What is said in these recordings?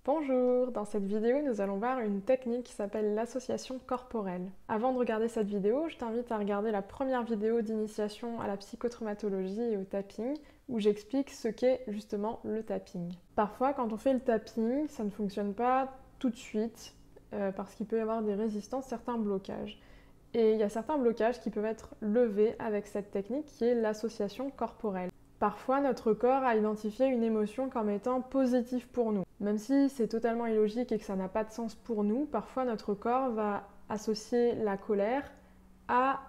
Bonjour, dans cette vidéo nous allons voir une technique qui s'appelle l'association corporelle. Avant de regarder cette vidéo, je t'invite à regarder la première vidéo d'initiation à la psychotraumatologie et au tapping où j'explique ce qu'est justement le tapping. Parfois quand on fait le tapping, ça ne fonctionne pas tout de suite parce qu'il peut y avoir des résistances, certains blocages. Et il y a certains blocages qui peuvent être levés avec cette technique qui est l'association corporelle. Parfois, notre corps a identifié une émotion comme étant positive pour nous. Même si c'est totalement illogique et que ça n'a pas de sens pour nous, parfois notre corps va associer la colère à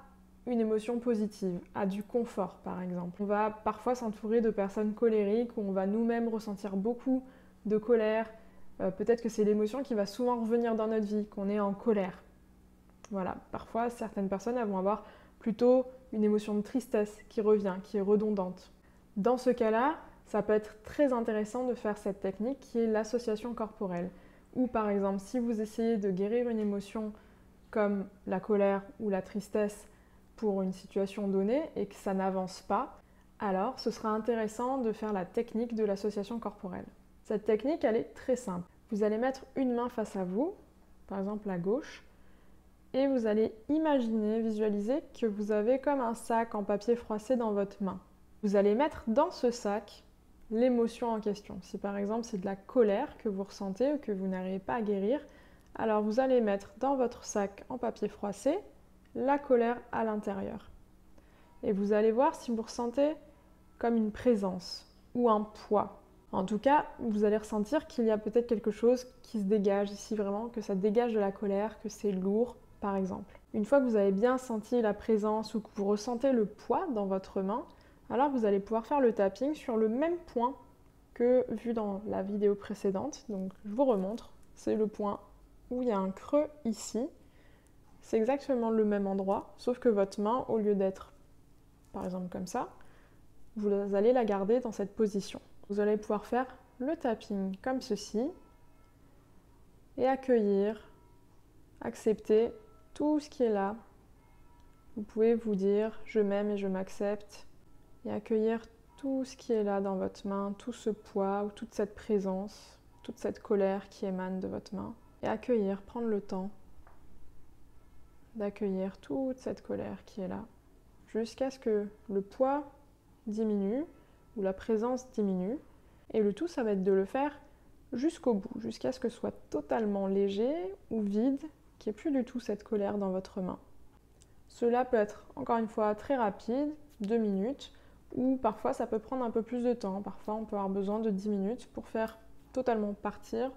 une émotion positive, à du confort par exemple. On va parfois s'entourer de personnes colériques où on va nous-mêmes ressentir beaucoup de colère. Peut-être que c'est l'émotion qui va souvent revenir dans notre vie, qu'on est en colère. Voilà, parfois certaines personnes vont avoir plutôt une émotion de tristesse qui revient, qui est redondante. Dans ce cas-là, ça peut être très intéressant de faire cette technique qui est l'association corporelle. Ou par exemple, si vous essayez de guérir une émotion comme la colère ou la tristesse pour une situation donnée et que ça n'avance pas, alors ce sera intéressant de faire la technique de l'association corporelle. Cette technique, elle est très simple. Vous allez mettre une main face à vous, par exemple la gauche, et vous allez imaginer, visualiser que vous avez comme un sac en papier froissé dans votre main. Vous allez mettre dans ce sac l'émotion en question. Si par exemple c'est de la colère que vous ressentez ou que vous n'arrivez pas à guérir, alors vous allez mettre dans votre sac en papier froissé la colère à l'intérieur. Et vous allez voir si vous ressentez comme une présence ou un poids. En tout cas, vous allez ressentir qu'il y a peut-être quelque chose qui se dégage ici vraiment, que ça dégage de la colère, que c'est lourd par exemple. Une fois que vous avez bien senti la présence ou que vous ressentez le poids dans votre main, alors vous allez pouvoir faire le tapping sur le même point que vu dans la vidéo précédente. Donc je vous remontre, c'est le point où il y a un creux ici. C'est exactement le même endroit, sauf que votre main, au lieu d'être par exemple comme ça, vous allez la garder dans cette position. Vous allez pouvoir faire le tapping comme ceci et accueillir, accepter tout ce qui est là. Vous pouvez vous dire « je m'aime et je m'accepte » et accueillir tout ce qui est là dans votre main, tout ce poids ou toute cette présence, toute cette colère qui émane de votre main. Et accueillir, prendre le temps d'accueillir toute cette colère qui est là, jusqu'à ce que le poids diminue ou la présence diminue. Et le tout, ça va être de le faire jusqu'au bout, jusqu'à ce que ce soit totalement léger ou vide, qu'il n'y ait plus du tout cette colère dans votre main. Cela peut être, encore une fois, très rapide, 2 minutes, ou parfois ça peut prendre un peu plus de temps. Parfois on peut avoir besoin de 10 minutes pour faire totalement partir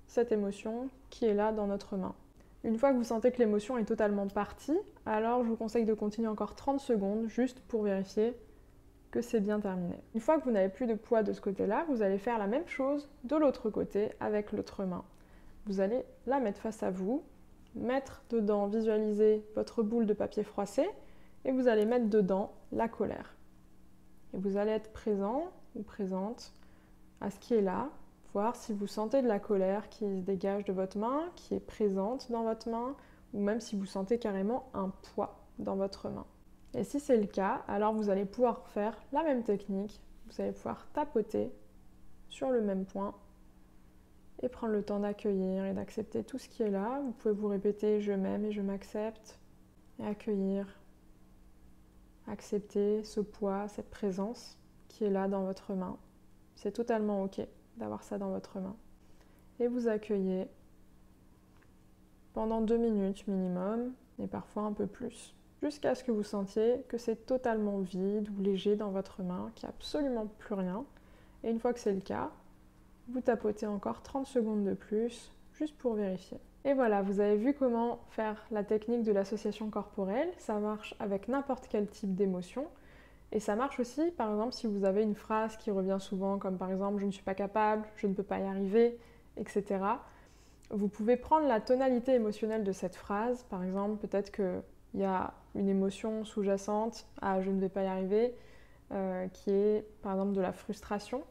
cette émotion qui est là dans notre main. Une fois que vous sentez que l'émotion est totalement partie, alors je vous conseille de continuer encore 30 secondes juste pour vérifier que c'est bien terminé. Une fois que vous n'avez plus de poids de ce côté-là, vous allez faire la même chose de l'autre côté avec l'autre main. Vous allez la mettre face à vous, mettre dedans, visualiser votre boule de papier froissé et vous allez mettre dedans la colère. Et vous allez être présent ou présente à ce qui est là, voir si vous sentez de la colère qui se dégage de votre main, qui est présente dans votre main, ou même si vous sentez carrément un poids dans votre main. Et si c'est le cas, alors vous allez pouvoir faire la même technique, vous allez pouvoir tapoter sur le même point et prendre le temps d'accueillir et d'accepter tout ce qui est là. Vous pouvez vous répéter « je m'aime et je m'accepte » et accueillir, accepter ce poids, cette présence qui est là dans votre main. C'est totalement ok d'avoir ça dans votre main. Et vous accueillez pendant 2 minutes minimum, et parfois un peu plus, jusqu'à ce que vous sentiez que c'est totalement vide ou léger dans votre main, qu'il n'y a absolument plus rien. Et une fois que c'est le cas, vous tapotez encore 30 secondes de plus, juste pour vérifier. Et voilà, vous avez vu comment faire la technique de l'association corporelle. Ça marche avec n'importe quel type d'émotion. Et ça marche aussi, par exemple, si vous avez une phrase qui revient souvent, comme par exemple « je ne suis pas capable »,« je ne peux pas y arriver », etc. Vous pouvez prendre la tonalité émotionnelle de cette phrase. Par exemple, peut-être qu'il y a une émotion sous-jacente à « je ne vais pas y arriver », qui est par exemple de la frustration.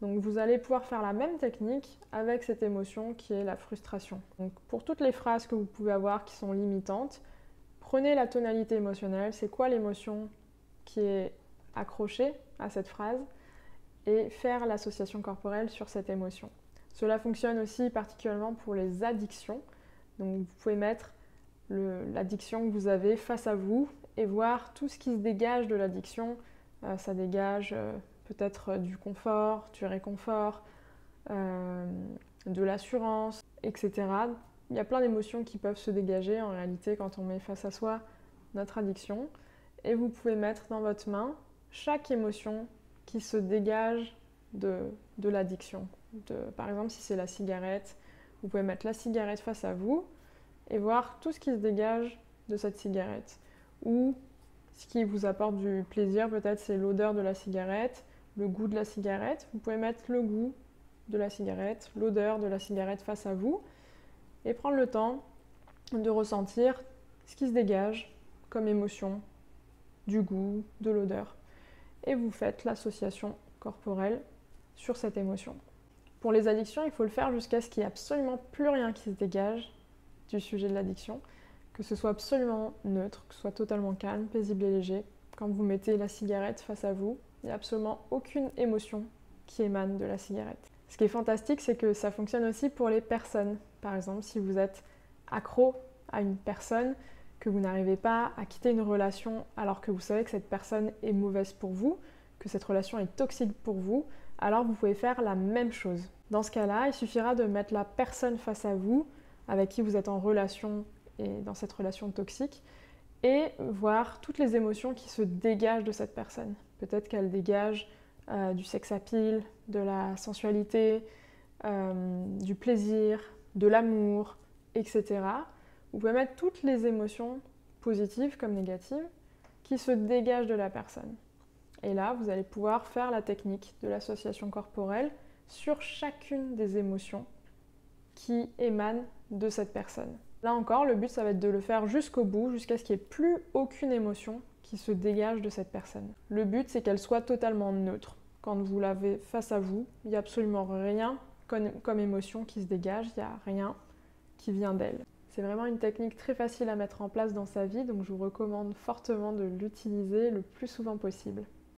Donc vous allez pouvoir faire la même technique avec cette émotion qui est la frustration. Donc pour toutes les phrases que vous pouvez avoir qui sont limitantes, prenez la tonalité émotionnelle, c'est quoi l'émotion qui est accrochée à cette phrase, et faire l'association corporelle sur cette émotion. Cela fonctionne aussi particulièrement pour les addictions. Donc vous pouvez mettre l'addiction que vous avez face à vous et voir tout ce qui se dégage de l'addiction. Ça dégage peut-être du confort, du réconfort, de l'assurance, etc. Il y a plein d'émotions qui peuvent se dégager en réalité quand on met face à soi notre addiction. Et vous pouvez mettre dans votre main chaque émotion qui se dégage de l'addiction. Par exemple, si c'est la cigarette, vous pouvez mettre la cigarette face à vous et voir tout ce qui se dégage de cette cigarette. Ou ce qui vous apporte du plaisir, peut-être c'est l'odeur de la cigarette, le goût de la cigarette. Vous pouvez mettre le goût de la cigarette, l'odeur de la cigarette face à vous et prendre le temps de ressentir ce qui se dégage comme émotion, du goût, de l'odeur. Et vous faites l'association corporelle sur cette émotion. Pour les addictions, il faut le faire jusqu'à ce qu'il n'y ait absolument plus rien qui se dégage du sujet de l'addiction, que ce soit absolument neutre, que ce soit totalement calme, paisible et léger. Quand vous mettez la cigarette face à vous, il n'y a absolument aucune émotion qui émane de la cigarette. Ce qui est fantastique, c'est que ça fonctionne aussi pour les personnes. Par exemple, si vous êtes accro à une personne, que vous n'arrivez pas à quitter une relation alors que vous savez que cette personne est mauvaise pour vous, que cette relation est toxique pour vous, alors vous pouvez faire la même chose. Dans ce cas-là, il suffira de mettre la personne face à vous, avec qui vous êtes en relation et dans cette relation toxique, et voir toutes les émotions qui se dégagent de cette personne. Peut-être qu'elle dégage du sex appeal, de la sensualité, du plaisir, de l'amour, etc. Vous pouvez mettre toutes les émotions positives comme négatives qui se dégagent de la personne. Et là, vous allez pouvoir faire la technique de l'association corporelle sur chacune des émotions qui émanent de cette personne. Là encore, le but, ça va être de le faire jusqu'au bout, jusqu'à ce qu'il n'y ait plus aucune émotion qui se dégage de cette personne. Le but, c'est qu'elle soit totalement neutre. Quand vous l'avez face à vous, il n'y a absolument rien comme émotion qui se dégage, il n'y a rien qui vient d'elle. C'est vraiment une technique très facile à mettre en place dans sa vie, donc je vous recommande fortement de l'utiliser le plus souvent possible.